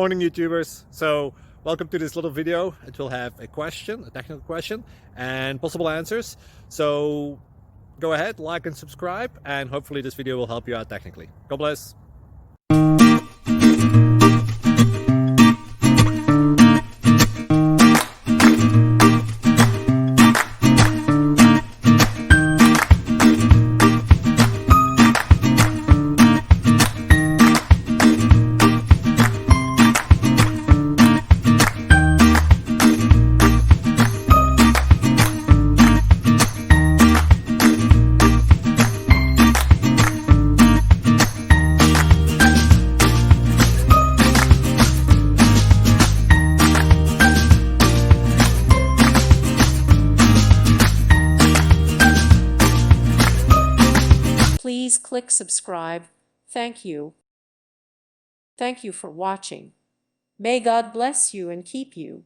Morning, YouTubers. So welcome to this little video. It will have a question, a technical question, and possible answers. So go ahead, like and subscribe, and hopefully this video will help you out technically. God bless. Please click subscribe. Thank you. Thank you for watching. May God bless you and keep you.